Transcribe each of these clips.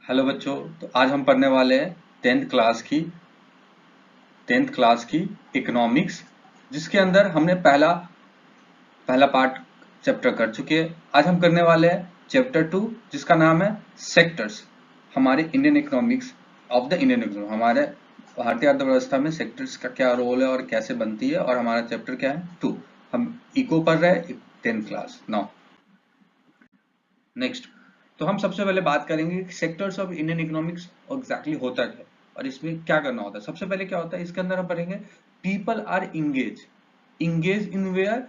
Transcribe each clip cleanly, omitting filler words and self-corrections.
Hello बच्चों। तो आज हम पढ़ने वाले हैं टेंथ क्लास की इकोनॉमिक्स, जिसके अंदर हमने पहला पहला पार्ट चैप्टर कर चुके हैं। आज हम करने वाले हैं चैप्टर 2, जिसका नाम है सेक्टर्स। हमारे Indian economics of the Indian economy, हमारे भारतीय अर्थव्यवस्था में सेक्टर्स का क्या रोल है और कैसे बनती है, और हमारा चैप्टर क्या है 2। हम इको पढ़ रहे हैं 10th क्लास नाउ। नेक्स्ट, तो हम सबसे पहले बात करेंगे कि sectors of Indian economics exactly होता क्या है और इसमें क्या करना होता है। सबसे पहले क्या होता है इसके अंदर, हम पढ़ेंगे people are engage in where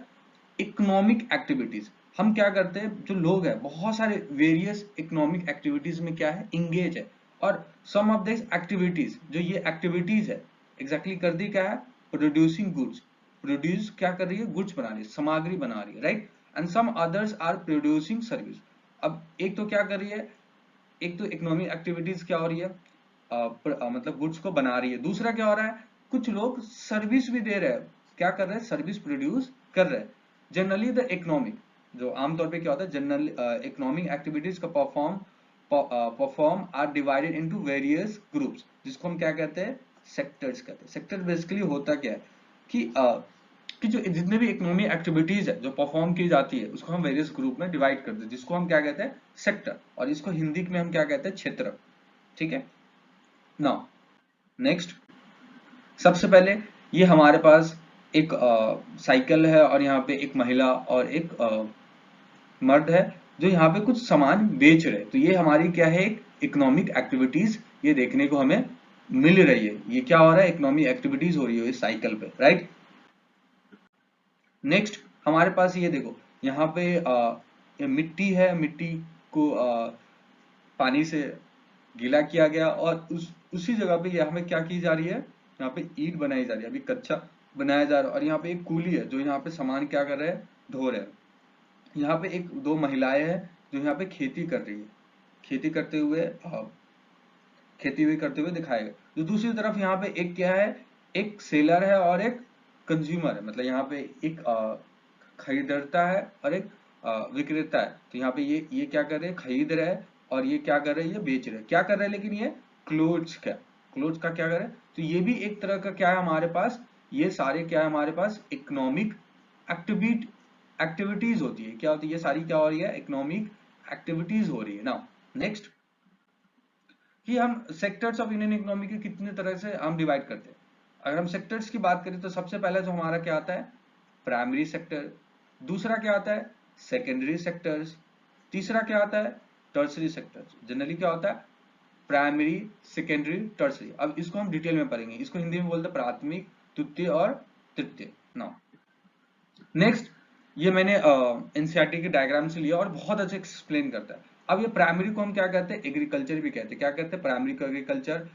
economic activities. हम क्या करते हैं, जो लोग हैं बहुत सारे वेरियस इकोनॉमिक एक्टिविटीज में क्या है, इंगेज है। और सम ऑफ दिस एक्टिविटीज, जो ये एक्टिविटीज है एग्जैक्टली करती क्या है, प्रोड्यूसिंग गुड्स। प्रोड्यूस क्या कर रही है, गुड्स बना रही है, सामग्री बना रही है, right. And some others are producing service. अब एक तो क्या कर रही है, एक तो इकोनॉमिक एक्टिविटीज क्या हो रही है, मतलब गुड्स को बना रही है। दूसरा क्या हो रहा है, कुछ लोग सर्विस भी दे रहे हैं। क्या कर रहे हैं, सर्विस प्रोड्यूस कर रहे हैं। जनरली द इकोनॉमिक, जो आमतौर पे क्या होता है, जनरल इकोनॉमिक एक्टिविटीज का perform are divided into various groups, जिसको हम क्या कहते हैं, सेक्टर्स कहते हैं। सेक्टर बेसिकली होता क्या है कि जो जितने भी इकोनॉमिक एक्टिविटीज है जो परफॉर्म की जाती है, उसको हम वेरियस ग्रुप में डिवाइड करते हैं, जिसको हम क्या कहते हैं, सेक्टर। और इसको हिंदी में हम क्या कहते हैं, क्षेत्र। ठीक है। नाउ नेक्स्ट, सबसे पहले ये हमारे पास एक साइकिल है, और यहाँ पे एक महिला और एक मर्द है जो यहाँ पे कुछ सामान बेच रहे हैं। तो ये हमारी क्या है, एक इकोनॉमिक एक्टिविटीज ये देखने को हमें मिल रही है। ये क्या हो रहा है, इकोनॉमिक एक्टिविटीज हो रही है इस साइकिल पे, राइट। नेक्स्ट, हमारे पास ये देखो, यहाँ पे ये मिट्टी है, मिट्टी को पानी से गीला किया गया, और उसी जगह पे यहाँ पे क्या की जा रही है, यहाँ पे ईंट बनाई जा रही है, अभी कच्चा बनाया जा रहा है। और यहाँ पे एक कूली है जो यहाँ पे सामान क्या कर रहे हैं, ढो रहे हैं। यहाँ पे एक दो महिलाएं हैं जो यहाँ पे खेती कर रही है, खेती करते हुए दिखाएगा। जो दूसरी तरफ यहाँ पे एक क्या है, एक सेलर है और एक कंज्यूमर है। मतलब यहाँ पे एक खरीदता है और एक विक्रेता है। तो यहाँ पे ये क्या कर रहे हैं, खरीद रहे हैं, और ये क्या कर रहे हैं, ये बेच रहे हैं। क्या कर रहे हैं, लेकिन ये क्लोथ्स का क्या कर रहे हैं। तो ये भी एक तरह का क्या है हमारे पास, ये सारे क्या है हमारे पास, इकोनॉमिक एक्टिविटीज होती है। क्या होती है, ये सारी क्या हो रही है, इकोनॉमिक एक्टिविटीज हो रही है। नाउ नेक्स्ट, कि हम सेक्टर्स ऑफ इंडियन इकोनॉमी के कितने तरह से हम डिवाइड करते हैं। अगर हम सेक्टर्स की बात करें तो सबसे पहले जो हमारा क्या आता है, प्राइमरी सेक्टर। दूसरा क्या आता है, सेकेंडरी सेक्टर्स। तीसरा क्या आता है, टर्सरी सेक्टर्स। जनरली क्या होता है, प्राइमरी, सेकेंडरी, टर्सरी। अब इसको हम डिटेल में पढ़ेंगे। इसको हिंदी में बोलते हैं प्राथमिक, द्वितीय और तृतीय। नाउ नेक्स्ट, ये मैंने एनसीईआरटी के डायग्राम से लिया और बहुत अच्छे एक्सप्लेन करता है। अब ये प्राइमरी को हम क्या कहते हैं, एग्रीकल्चर भी कहते हैं। क्या कहते हैं, प्राइमरी को एग्रीकल्चर,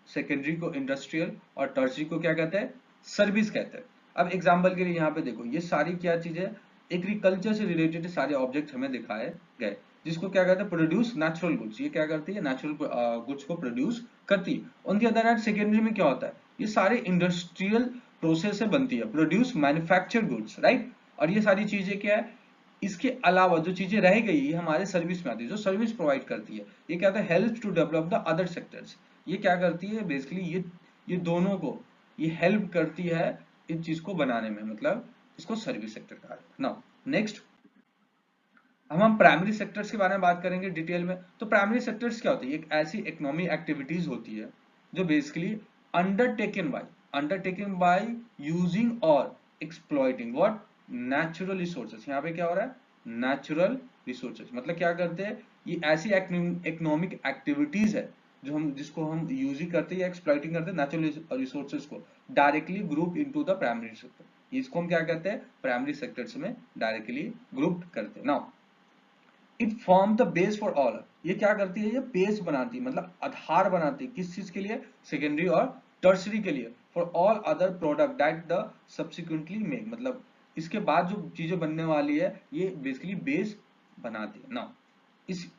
सेकेंडरी को इंडस्ट्रियल, और टर्सरी को क्या कहते हैं, सर्विस कहते हैं। अब एग्जाम्पल के लिए यहाँ पे देखो, ये सारी क्या चीजें, एग्रीकल्चर से रिलेटेड सारे ऑब्जेक्ट हमें दिखाए गए, जिसको क्या कहते हैं, प्रोड्यूस नेचुरल गुड्स। ये क्या करती है, नेचुरल गुड्स को प्रोड्यूस करती है। On the other hand secondary में क्या होता है, ये सारे इंडस्ट्रियल प्रोसेस से बनती है, प्रोड्यूस मैन्युफैक्चर गुड्स, राइट। और ये सारी चीजें क्या है, इसके अलावा जो चीजें रह गई ये हमारे सर्विस में आती है, जो सर्विस प्रोवाइड करती है। ये क्या होता है, help to develop the other sectors. ये क्या करती है बेसिकली, ये दोनों को ये हेल्प करती है इस चीज को बनाने में, मतलब इसको सर्विस सेक्टर कहा जाता है। नाउ नेक्स्ट, हम प्राइमरी सेक्टर्स के बारे में बात करेंगे डिटेल में। तो प्राइमरी सेक्टर्स क्या होती है, एक ऐसी इकोनॉमिक एक्टिविटीज होती है जो बेसिकली अंडरटेकन बाय यूजिंग और एक्सप्लॉइटिंग व्हाट, नेचुरल रिसोर्सेज। यहाँ पे क्या हो रहा है, नेचुरल रिसोर्सेज। मतलब क्या करते हैं, ये ऐसी इकोनॉमिक एक्टिविटीज है जो हम जिसको हम यूज ही करते हैं या एक्सप्लॉइटिंग करते हैं, नेचुरल रिसोर्सेज को directly group into the primary sector. इसको हम क्या कहते हैं, प्राइमरी सेक्टर्स में डायरेक्टली ग्रुप करते हैं। Now it form the base for all. ये क्या करती है, ये बेस बनाती है, मतलब आधार बनाती है। किस चीज के लिए, सेकेंडरी और टर्सरी के लिए। For all other product that the subsequently make, मतलब इसके बाद जो चीजें बनने वाली है ये बेसिकली बेस बनाती है। नाउ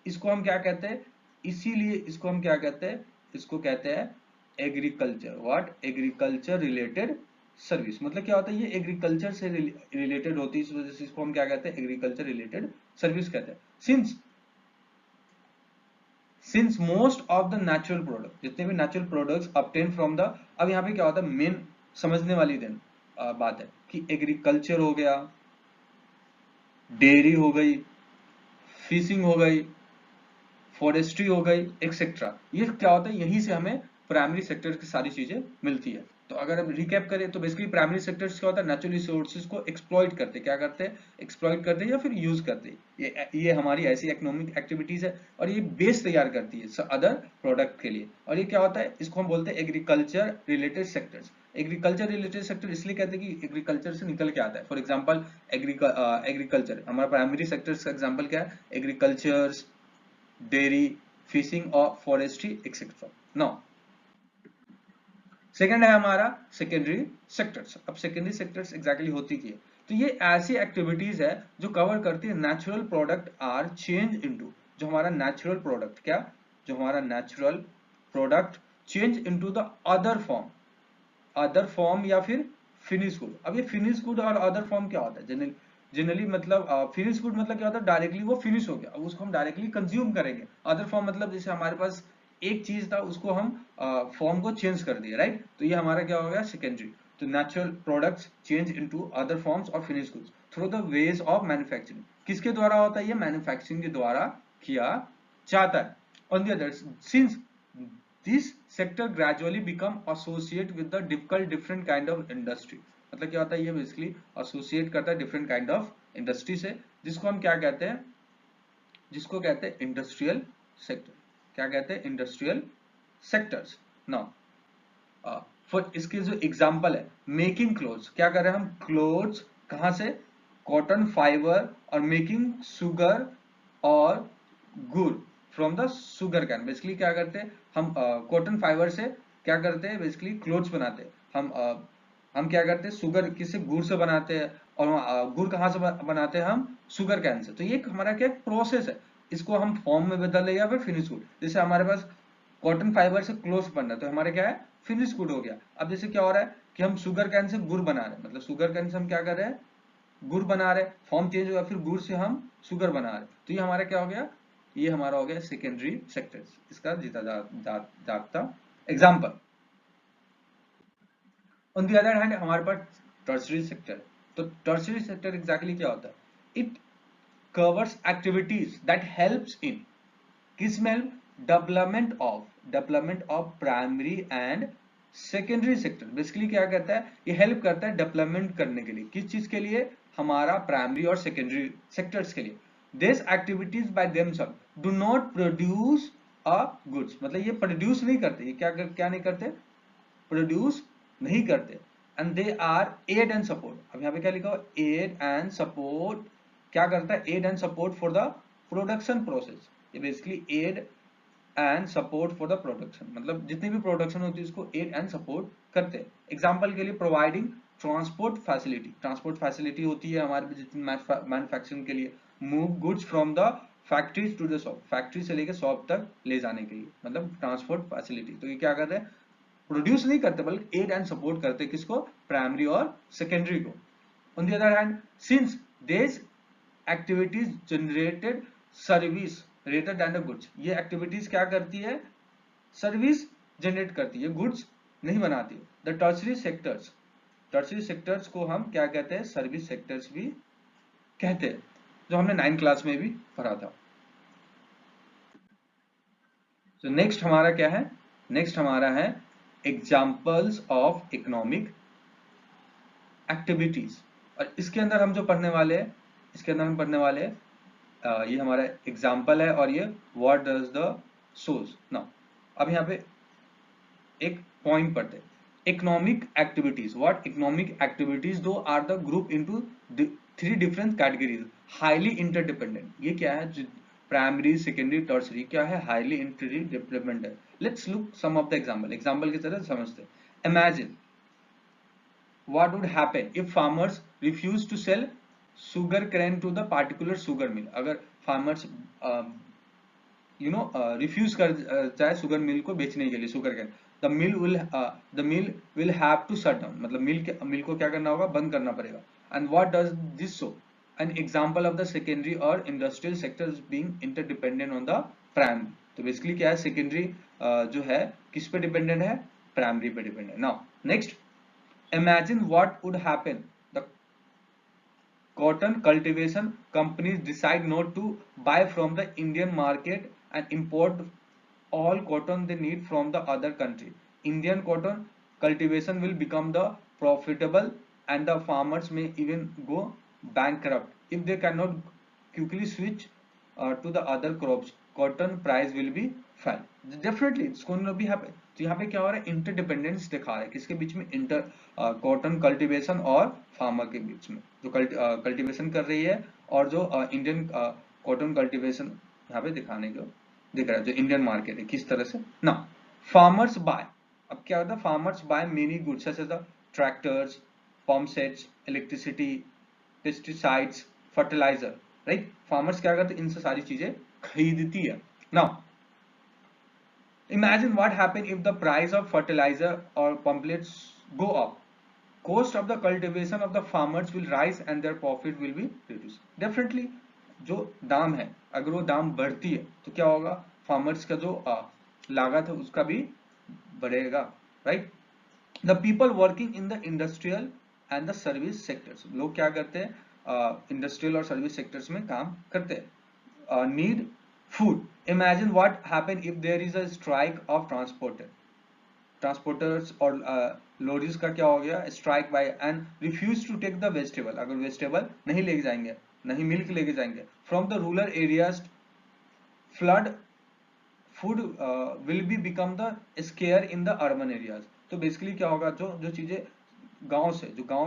इसको हम क्या कहते हैं, इसीलिए इसको हम क्या कहते हैं, इसको कहते हैं agriculture. What, agriculture related service. मतलब क्या होता है, ये एग्रीकल्चर से रिलेटेड होती है, इस वजह से इसको हम क्या कहते हैं, एग्रीकल्चर रिलेटेड सर्विस कहते हैं। Since most of the natural product, जितने भी natural products obtain from the, अब यहाँ पे क्या होता है, मेन समझने वाली बात है कि एग्रीकल्चर हो गया, डेयरी हो गई, फिशिंग हो गई, फॉरेस्ट्री हो गई, एक्सेट्रा, ये क्या होता है, यहीं से हमें प्राइमरी सेक्टर की सारी चीजें मिलती है। तो अगर हम रिकैप करें तो बेसिकली प्राइमरी सेक्टर्स क्या होता है, नेचुरल रिसोर्सेज को एक्सप्लॉइट करते, क्या करते हैं, एक्सप्लॉइट करते हैं या फिर यूज करते हैं। ये हमारी ऐसी इकोनॉमिक एक्टिविटीज है और ये बेस तैयार करती है अदर प्रोडक्ट के लिए। और ये क्या होता है, इसको हम बोलते हैं agriculture related sectors. Agriculture related sector इसलिए कहते हैं कि एग्रीकल्चर से निकल के आता है। फॉर एग्जांपल एग्रीकल्चर, हमारा प्राइमरी सेक्टर्स का एग्जांपल क्या है, एग्रीकल्चर, डेयरी, फिशिंग और फॉरेस्ट्री एक्सेट्रा। नाउ सेकेंड है हमारा सेकेंडरी सेक्टर्स। अब सेकेंडरी सेक्टर्स एग्जैक्टली होती क्या है, तो ये ऐसी एक्टिविटीज है जो कवर करती है natural product are change into, जो हमारा नेचुरल प्रोडक्ट, क्या, जो हमारा natural product change into the other form या फिर फिनिश गुड। अब ये फिनिश गुड और अदर फॉर्म क्या होता है, जनरली मतलब फिनिश गुड मतलब क्या होता है, डायरेक्टली वो फिनिश हो गया, अब उसको हम डायरेक्टली कंज्यूम करेंगे। अदर फॉर्म मतलब जैसे हमारे पास एक चीज था, उसको हम फॉर्म को चेंज कर दिया, राइट, तो ये हमारा क्या हो गया, सेकेंडरी। तो natural products change into other forms और finish goods through the ways of manufacturing. किसके द्वारा होता है, ये मैन्युफैक्चरिंग के द्वारा किया जाता है। On the other, since this sector gradually become associate with the different kind of industry, मतलब क्या होता है, ये बेसिकली एसोसिएट करता है डिफरेंट काइंड ऑफ इंडस्ट्री से, जिसको हम क्या कहते हैं, जिसको कहते हैं इंडस्ट्रियल सेक्टर। क्या कहते हैं, इंडस्ट्रियल सेक्टर्स। नाउ फॉर इसके जो एग्जांपल है, मेकिंग क्लोथ्स, क्या कर रहे हैं हम, क्लोथ्स कहां से, कॉटन फाइबर, और मेकिंग शुगर और गुड़ from the sugar cane. Basically क्या करते हैं हम, कॉटन फाइबर से क्या करते हैं, बेसिकली क्लोथ्स बनाते हैं हम क्या करते हैं, शुगर किससे, गुड़ से बनाते हैं, और गुड़ कहाँ से बनाते हैं हम, शुगर कैन से। तो ये हमारा क्या प्रोसेस है, इसको हम फॉर्म में बदल या फिर फिनिश गुड। जैसे हमारे पास कॉटन फाइबर से क्लोथ्स बन रहा है तो हमारे क्या है, फिनिश गुड हो गया। अब जैसे क्या हो रहा है कि हम शुगर कैन से गुड़ बना रहे हैं, मतलब शुगर कैन से हम क्या कर रहे हैं, गुड़ बना रहे, फॉर्म चेंज हुआ, फिर गुड़ से हम शुगर बना रहे, तो ये हमारा क्या हो गया, ये हमारा हो गया सेकेंडरी सेक्टर्स, इसका जीता जागता example. On the other hand हमारे पास टर्शियरी सेक्टर। तो टर्शियरी सेक्टर एग्जैक्टली क्या होता है, it covers activities that helps in, किस में help, development of primary and secondary sector. Basically क्या कहता है, ये हेल्प करता है डेवलपमेंट करने के लिए, किस चीज के लिए, हमारा प्राइमरी और सेकेंडरी सेक्टर्स के लिए। This activities by themself do not produce a goods, मतलब ये प्रोड्यूस नहीं करते, ये क्या नहीं करते, प्रोड्यूस नहीं करते, and they are aid and support. अब यहाँ पे क्या लिखा हुआ, एड एंड सपोर्ट, क्या करता है, aid and support for the production process. ये basically aid and support for the production, मतलब जितनी भी प्रोडक्शन होती है उसको एड एंड सपोर्ट करते हैं। एग्जांपल के लिए providing transport facility, transport facility होती है हमारे जितनी मैन्युफैक्चरिंग के लिए, move goods from the factories to the shop, factory से लेकर शॉप तक ले जाने के लिए, मतलब ट्रांसपोर्ट फैसिलिटी। तो ये क्या कर रहे हैं, प्रोड्यूस नहीं करते बल्कि एड एंड सपोर्ट करते, किसको, प्राइमरी और सेकेंडरी को। On the other hand, since this activities generated service rather than the goods, ये एक्टिविटीज क्या करती है, सर्विस जनरेट करती है, गुड्स नहीं बनाती। द टर्शियरी सेक्टर्स को हम क्या कहते हैं, सर्विस सेक्टर्स भी कहते हैं, जो हमने 9th क्लास में भी पढ़ा था। तो नेक्स्ट हमारा क्या है, नेक्स्ट हमारा है एग्जाम्पल्स ऑफ इकोनॉमिक एक्टिविटीज। और इसके अंदर हम जो पढ़ने वाले हैं, इसके अंदर हम पढ़ने वाले हैं, ये हमारा एग्जाम्पल है और ये what does the source. Now अब यहाँ पे एक पॉइंट पढ़ते हैं, economic activities. What economic activities do are the group into 3 different categories, highly interdependent. ये क्या है, प्राइमरी सेकेंडरी टर्सरी क्या है, हाईली इंटरडिपेंडेंट है। Let's look some of the example, example की तरह समझते हैं। Imagine what would happen if farmers refuse to sell sugar cane to the particular sugar mill। अगर farmers रिफ्यूज कर जाए शुगर मिल को बेचने के लिए sugar cane, the mill will have to shut down, मतलब मिल को क्या करना होगा, बंद करना पड़ेगा। And what does this show, an example of the secondary और industrial sectors being interdependent on the primary. तो बेसिकली क्या है, सेकेंडरी जो है किस पे डिपेंडेंट है, प्राइमरी पे dependent. Now next, imagine what would happen the cotton cultivation companies decide not to buy from the Indian market and import all cotton they need from the other country. Indian cotton cultivation will become the profitable and the farmers may even go bankrupt if they cannot quickly switch to the other crops. Cotton price will be fall. Definitely it's going to be happen. तो यहाँ पे क्या हो रहा है, interdependence दिखा रहा है किसके बीच में, इंटर कॉटन कल्टीवेशन और फार्मर के बीच में, जो कल्टीवेशन कर रही है और जो इंडियन कॉटन कल्टीवेशन यहाँ पे दिखाने को दिख रहा है, जो इंडियन मार्केट है किस तरह से ना। फार्मर्स बाय, अब क्या होता है, farmers buy many goods such as the tractors, pump sets, electricity, pesticides, fertilizer, right. Farmers क्या करते हैं, इनसे सारी चीजें खरीदती है। Now imagine what happen if the price of fertilizer or pamphlets go up, cost of the cultivation of the farmers will rise and their profit will be reduced. Definitely जो दाम है, अगर वो दाम बढ़ती है तो क्या होगा, फार्मर्स का जो लागत है उसका भी बढ़ेगा, right. The people working in the industrial and the service sectors, लोग क्या करते हैं, इंडस्ट्रियल और सर्विस सेक्टर्स में काम करते हैं, need food. Imagine what happen if there is a strike of transporters और lorries का क्या हो गया, strike by and refuse to take the vegetable, अगर vegetable नहीं लेके जाएंगे, नहीं मिल्क लेके जाएंगे from the rural areas, flood food will be become the scarce in the urban areas. तो बेसिकली क्या होगा, जो जो चीजें गांव से, जो गांव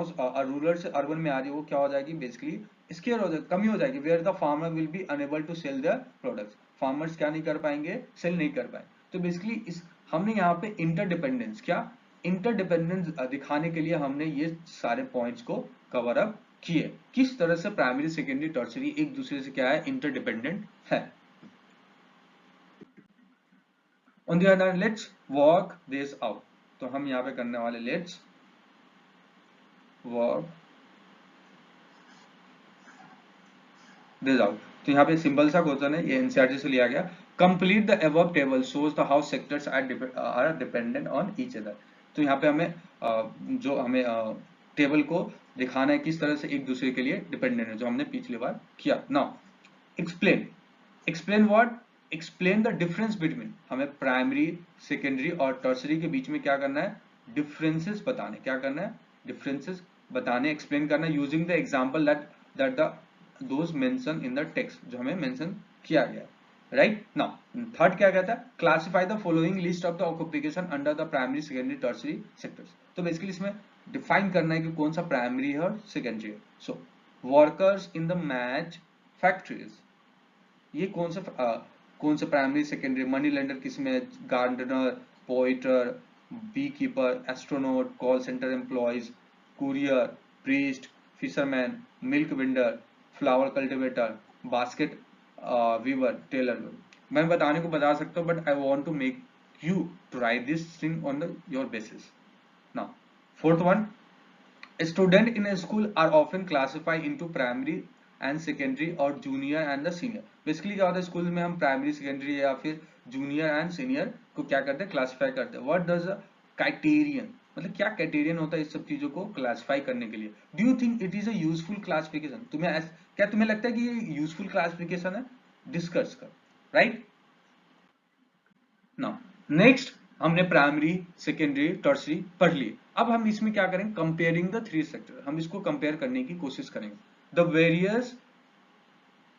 रूरल से अर्बन में आ रही है वो क्या हो जाएगी, बेसिकली स्केयर हो जाएगी, कमी हो जाएगी, where the farmer will be unable to sell their products, farmers क्या नहीं कर पाएंगे, सेल नहीं कर पाए। तो बेसिकली इस हमने यहाँ पे इंटरडिपेंडेंस, क्या इंटरडिपेंडेंस दिखाने के लिए हमने ये सारे पॉइंट्स को कवर अप किए, किस तरह से प्राइमरी सेकेंडरी टर्सरी एक दूसरे से क्या है, इंटरडिपेंडेंट है। On the other hand, let's work this out. तो हम यहाँ पे करने वाले let's work this out। तो यहाँ पे सिंपल सा क्वेश्चन है, ये एनसीईआरटी से लिया गया। Complete the above table shows the how sectors are dependent on each other। तो यहाँ पे हमें जो हमें टेबल को दिखाना है किस तरह से एक दूसरे के लिए डिपेंडेंट है, जो हमने पिछली बार किया। Now explain what, explain the difference between, हमें प्राइमरी सेकेंडरी और टर्सरी के बीच में क्या करना है, डिफरेंसेस बताने, क्या करना है, डिफरेंसेस बताने, एक्सप्लेन करना, using the example that the those mention in the text, जो हमें मेंशन किया गया, राइट। नाउ थर्ड क्या कहता है, classify the following list of the occupation under the primary secondary tertiary sectors. तो बेसिकली इसमें डिफाइन करना है कि कौन सा प्राइमरी है और सेकेंडरी है। So workers in the match factories, ये कौन सा प्राइमरी सेकेंडरी, मनी लेंडर किसमें, gardener, potter, bee keeper, astronaut, call centre employees, courier, priest, fisherman, milk vendor, flower cultivator, basket weaver, tailor. मैं बताने को बता सकता हूँ, but I want to make you to write this thing on the your basis. Now fourth one, student in school are often classify into primary and secondary और junior and the senior. Basically क्या होता है, school में हम primary secondary या फिर junior and senior को क्या करते हैं, क्लासिफाई करते हैं। व्हाट डज क्राइटेरियन, मतलब क्या क्राइटेरियन होता है इस सब चीजों को क्लासिफाई करने के लिए। Do you think it is a useful classification, क्या तुम्हें लगता है कि ये यूजफुल क्लासिफिकेशन है, डिस्कस कर, राइट। नाउ नेक्स्ट, हमने प्राइमरी सेकेंडरी टर्सरी पढ़ ली, अब हम इसमें क्या करेंगे, कंपेयरिंग द थ्री सेक्टर, हम इसको कंपेयर करने की कोशिश करेंगे। The various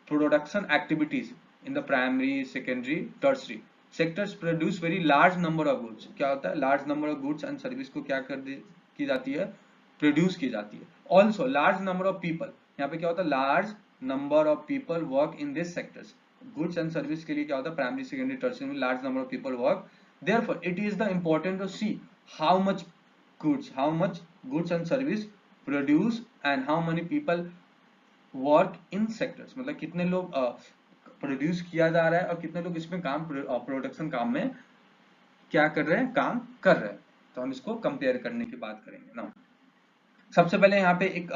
production activities in the primary, secondary, tertiary sectors produce very large number of goods। क्या होता है, large number of goods and service को क्या की जाती है, प्रोड्यूस की जाती है। Also large number of people, यहाँ पे क्या होता है, large number of people work in these sectors। goods and service के लिए क्या होता है, primary, secondary, tertiary में large number of people work। Therefore it is the important to see how much goods and service produce and how many people work in sectors, मतलब कितने लोग produce किया जा रहा है और कितने लोग इसमें काम, प्रोडक्शन काम में क्या कर रहे हैं, काम कर रहे हैं। तो हम इसको कंपेयर करने की बात करेंगे ना। सबसे पहले यहाँ पे एक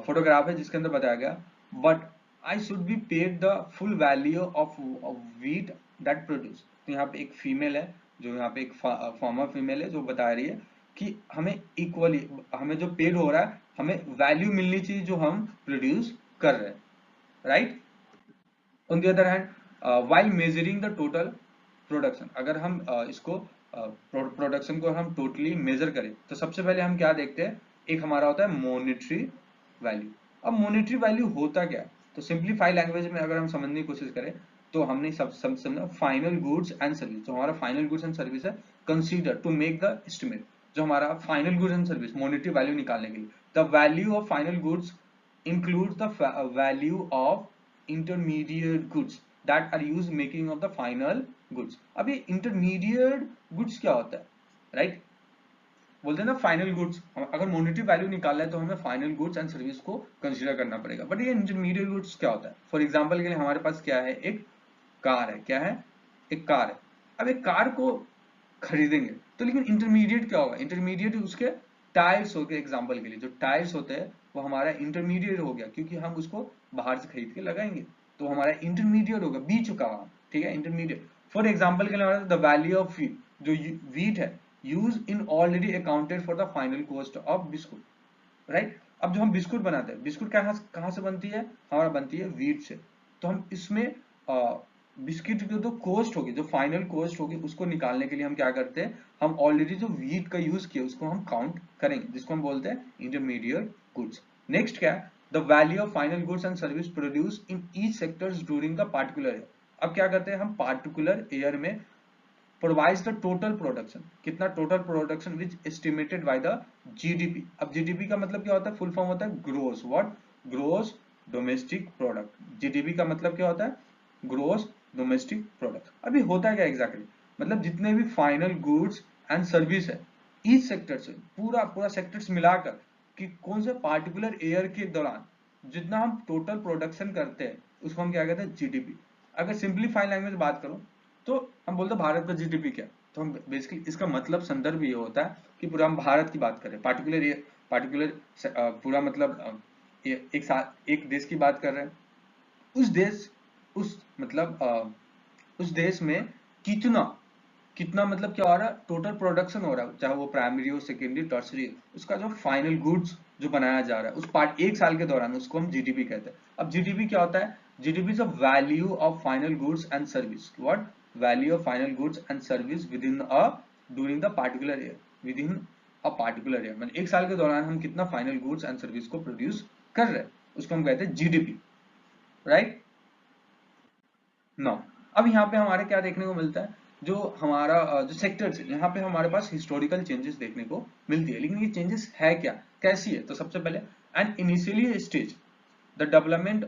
फोटोग्राफ है जिसके अंदर बताया गया, but I should be paid the full value of wheat that produce. तो यहाँ पे एक फीमेल है, जो यहाँ पे एक फॉर्मर फीमेल है जो बता रही है कि हमें इक्वली, हमें जो पेड हो रहा है, हमें वैल्यू मिलनी चाहिए जो हम प्रोड्यूस कर रहे हैं, right. On the other hand, while measuring the total production, अगर हम इसको प्रोडक्शन को हम टोटली मेजर करें तो सबसे पहले हम क्या देखते हैं, एक हमारा होता है मॉनेटरी वैल्यू। अब मॉनेटरी वैल्यू होता क्या है, तो सिंप्लीफाई लैंग्वेज में अगर हम समझने की कोशिश करें तो हमने सब समझना फाइनल गुड्स एंड सर्विस, जो हमारा फाइनल गुड्स एंड सर्विस है, consider to make the estimate, जो हमारा final goods and service monetary value निकालने के लिए, the value of final goods includes the value of intermediate goods that are used making of the final goods। अब ये intermediate goods क्या होता है, राइट बोलते हैं ना फाइनल गुड्स, अगर मॉनेटरी वैल्यू निकालना है तो हमें फाइनल गुड्स एंड सर्विस को कंसीडर करना पड़ेगा। बट ये इंटरमीडिएट गुड्स क्या होता है, फॉर एग्जांपल के लिए हमारे पास क्या है, एक कार है, क्या है, एक कार है। अब एक कार को खरीदेंगे तो लेकिन इंटरमीडिएट क्या होगा, इंटरमीडिएट उसके टायर्स हो गए, एग्जांपल के लिए जो टायर्स होते हैं वो हमारा इंटरमीडिएट हो गया, क्योंकि हम उसको बाहर से खरीद के लगाएंगे तो हमारा इंटरमीडिएट होगा, बीच चुका वहां, ठीक है, इंटरमीडिएट। फॉर एग्जांपल के लिए हमारा द वैल्यू ऑफ व्हीट, जो व्हीट है use in already accounted for the final cost of biscuit, right. अब जो हम बिस्कुट बनाते हैं, बिस्कुट कहाँ से बनती है, हमारा बनती है व्हीट से, तो हम इसमें बिस्किट की जो कॉस्ट होगी, जो फाइनल कॉस्ट होगी, उसको निकालने के लिए हम क्या करते हैं, हम ऑलरेडी जो व्हीट का यूज किया उसको हम काउंट करेंगे, जिसको हम बोलते हैं इंटरमीडिएट गुड्स। नेक्स्ट क्या है, the value of final goods and service produce in each sectors during the particular year. अब क्या करते हैं हम, पार्टिकुलर ईयर में provides the total production, कितना total production which estimated by the GDP। अब GDP का मतलब क्या होता है, फुल फॉर्म होता है gross, what, gross domestic product. GDP का मतलब क्या होता है, ग्रोस डोमेस्टिक प्रोडक्ट। अभी होता क्या एग्जैक्टली, मतलब जितने भी फाइनल गुड्स एंड सर्विस है ईच सेक्टर से, पूरा पूरा सेक्टर्स मिलाकर कि कौन से पार्टिकुलर ईयर के दौरान जितना हम टोटल प्रोडक्शन करते हैं उसको हम क्या कहते हैं, जीडीपी। अगर सिंप्लीफाई लैंग्वेज बात करूं तो हम बोलते हैं भारत का जीडीपी क्या, तो हम बेसिकली इसका मतलब संदर्भ ये होता है कि पूरा हम भारत की बात करें, पार्टिकुलर पूरा मतलब एक देश की बात कर रहे हैं, उस देश, उस मतलब उस देश में कितना कितना मतलब क्या हो रहा है, टोटल प्रोडक्शन हो रहा है, चाहे वो प्राइमरी हो, सेकेंडरी, टर्सरी, उसका जो फाइनल गुड्स जो बनाया जा रहा है उस पार्ट एक साल के दौरान, उसको हम जीडीपी कहते हैं। अब जीडीपी क्या होता है, GDP is a value of final goods and service, what, value of final goods and service with in a during the particular year, with in a particular year, मतलब एक साल के दौरान हम कितना फाइनल गुड्स एंड सर्विस को produce कर रहे हैं, उसको हम कहते हैं जीडीपी, राइट। नो, अब यहाँ पे हमारे क्या देखने को मिलता है, जो हमारा जो सेक्टर्स है, यहाँ पे हमारे पास हिस्टोरिकल चेंजेस देखने को मिलती है, लेकिन ये चेंजेस है क्या, कैसी है, तो सबसे पहले and initially stage the development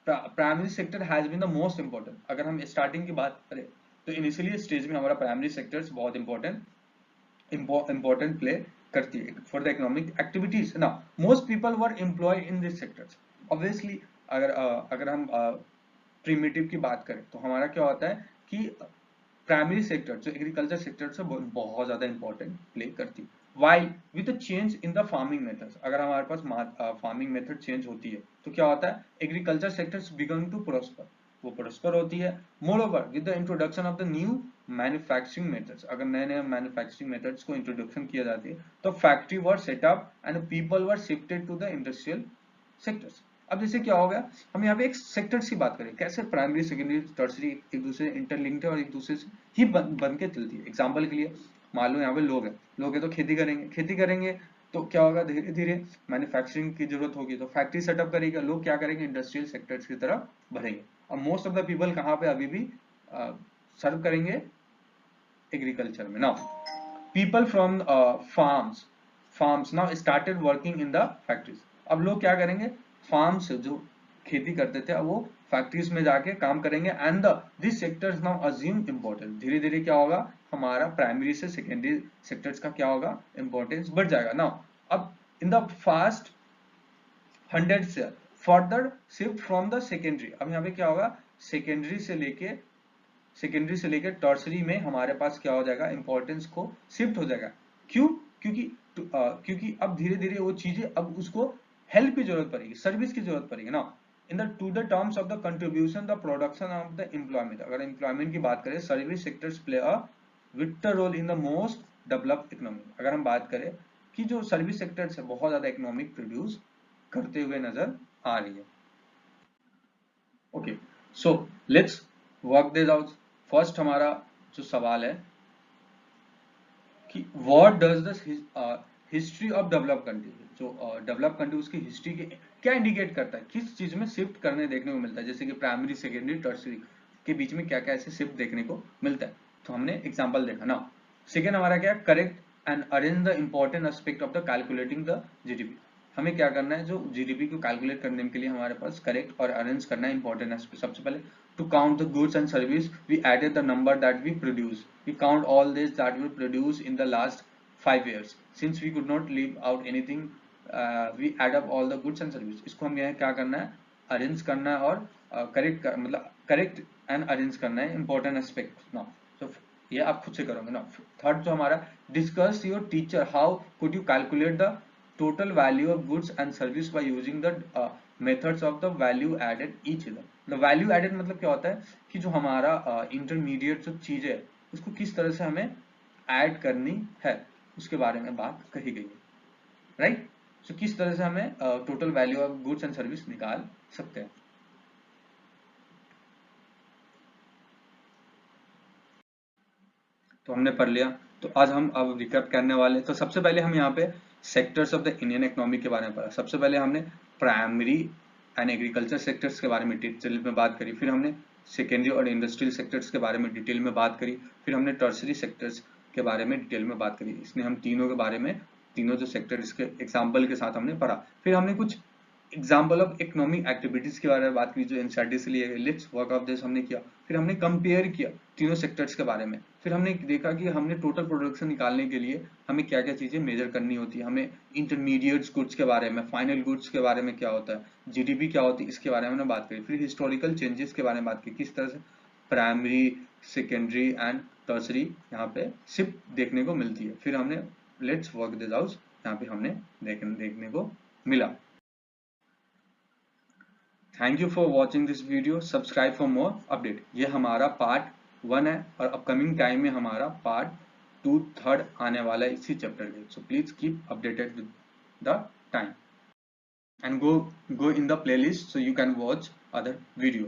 primary sector has been the most important. अगर हम स्टार्टिंग की बात करें तो इनिशियली स्टेज में हमारा प्राइमरी सेक्टर्स बहुत इंपॉर्टेंट प्ले करती है फॉर द इकोनॉमिक एक्टिविटीज ना। Most people were employed in this sectors, obviously अगर हम प्रीमिटिव की बात करें तो हमारा क्या होता है कि प्राइमरी सेक्टर जो एग्रीकल्चर सेक्टर से बहुत ज्यादा इंपॉर्टेंट प्ले करती है। While with the change in the farming methods, अगर हमारे पास फार्मिंग मेथड चेंज होती है तो क्या होता है, agriculture sectors began to prosper, वो प्रोस्पर होती है। Moreover with the introduction of the new manufacturing methods, अगर नए नए मैन्युफैक्चरिंग मेथड्स को इंट्रोडक्शन किया जाती है तो factory were set up and people were shifted to the industrial sectors. अब जैसे क्या हो गया, हम यहाँ पे एक सेक्टर्स की बात करें, कैसे प्राइमरी, सेकेंडरी, टर्सरी एक दूसरे इंटरलिंक्ड है और एक दूसरे से ही बन के चलती है। एग्जांपल के लिए मान लो यहाँ पे लोग हैं तो खेती करेंगे तो क्या होगा, धीरे धीरे मैन्युफैक्चरिंग की जरूरत होगी तो फैक्ट्री सेटअप करेगा, लोग क्या करेंगे, इंडस्ट्रियल सेक्टर्स की तरफ बढ़ेंगे। अब मोस्ट ऑफ द पीपल कहाँ पे अभी भी सर्व करेंगे, एग्रीकल्चर में। Now people from farms now started working in the factories. अब लोग क्या करेंगे, फार्म से जो खेती करते थे अब वो फैक्ट्रीज में जाके काम करेंगे and the this sectors now assume importance. धीरे धीरे क्या होगा, हमारा प्राइमरी से सेकेंडरी सेक्टर्स का क्या होगा, इंपॉर्टेंस बढ़ जाएगा। नाउ अब इन द फास्ट 100 से further shift from the secondary, अब यहाँ पे क्या होगा, सेकेंडरी से लेकर टर्सरी में हमारे पास क्या हो जाएगा, इंपॉर्टेंस को शिफ्ट हो जाएगा। क्यों, क्योंकि अब धीरे धीरे वो चीजें, अब उसको हेल्प की जरूरत पड़ेगी, सर्विस की जरूरत पड़ेगी ना। In the to the terms of the contribution the production of the employment, अगर एम्प्लॉयमेंट की बात करें service sectors play a vital role in the most developed economy, अगर हम बात करें कि जो सर्विस सेक्टर्स है बहुत ज्यादा इकोनॉमिक प्रोड्यूस करते हुए नजर आ रही है। Okay, so let's work this out. First हमारा जो सवाल है कि what does the history of develop country, जो डेवलप कंट्री उसकी हिस्ट्री के क्या इंडिकेट करता है, किस चीज में शिफ्ट करने देखने को मिलता है, जैसे कि प्राइमरी सेकेंडरी टर्सरी के बीच में क्या क्या ऐसे शिफ्ट देखने को मिलता है। तो हमने एग्जांपल देखा ना। सेकेंड हमारा क्या, correct and arrange the important aspect of the calculating the GDP, हमें क्या करना है, जो जीडीपी को कैलकुलेट करने के लिए हमारे पास करेक्ट और अरेंज करना है इंपॉर्टेंट एस्पेक्ट। सबसे पहले to count the goods and service we added the number that we produce, we count all this that we produce in the last 5 years since we could not leave out anything, we add up all the goods and service। इसको हम यहाँ क्या करना है, arrange करना है और correct मतलब करेक्ट एंड अरेंज करना है इंपॉर्टेंट एस्पेक्ट ना। तो ये आप खुद से करोगे ना। थर्ड जो हमारा, discuss your teacher how could you calculate the total value of goods and service by using the methods of the value added each other। the value added मतलब क्या होता है कि जो हमारा इंटरमीडिएट जो चीज है उसको किस तरह से हमें ऐड करनी है उसके बारे में बात कही गई है, राइट। सो किस तरह से हमें total value of goods and service निकाल सकते हैं। तो हमने पढ़ लिया, तो आज हम अब रिकैप करने वाले। तो सबसे पहले हम यहाँ पे sectors of the Indian economy के बारे में पढ़ा। सबसे पहले हमने प्राइमरी एंड एग्रीकल्चर सेक्टर्स के बारे में डिटेल में बात करी, फिर हमने सेकेंडरी और इंडस्ट्रियल सेक्टर्स के बारे में डिटेल में बात करी, फिर हमने टर्सरी सेक्टर्स के बारे में डिटेल में बात करी। इसमें हम तीनों के बारे में, तीनों जो सेक्टर इसके एग्जाम्पल के साथ हमने पढ़ा। फिर हमने कुछ एग्जाम्पल ऑफ इकोनॉमिक एक्टिविटीज के बारे में बात की जो एनसीईआरटी से लिए गए, लेट्स वर्क ऑफ दिस हमने किया। फिर हमने कंपेयर किया तीनों सेक्टर्स के बारे में, फिर हमने देखा कि हमने टोटल प्रोडक्शन निकालने के लिए हमें क्या क्या चीजें मेजर करनी होती है, हमें इंटरमीडिएट गुड्स के बारे में, फाइनल गुड्स के बारे में क्या होता है, जीडीपी क्या होती है, इसके बारे में हमने बात करी। फिर हिस्टोरिकल चेंजेस के बारे में बात की, किस तरह से प्राइमरी सेकेंडरी एंड टर्सरी यहाँ पे शिफ्ट देखने को मिलती है। फिर हमने लेट्स वर्क दिस आउट यहाँ पे हमने देखने को मिला। Thank you for watching this video, subscribe for more update. ये हमारा पार्ट 1 है और अपकमिंग टाइम में हमारा पार्ट 2 थर्ड आने वाला है इसी चैप्टर के। So please keep updated with the time and go in the playlist so you can watch other video।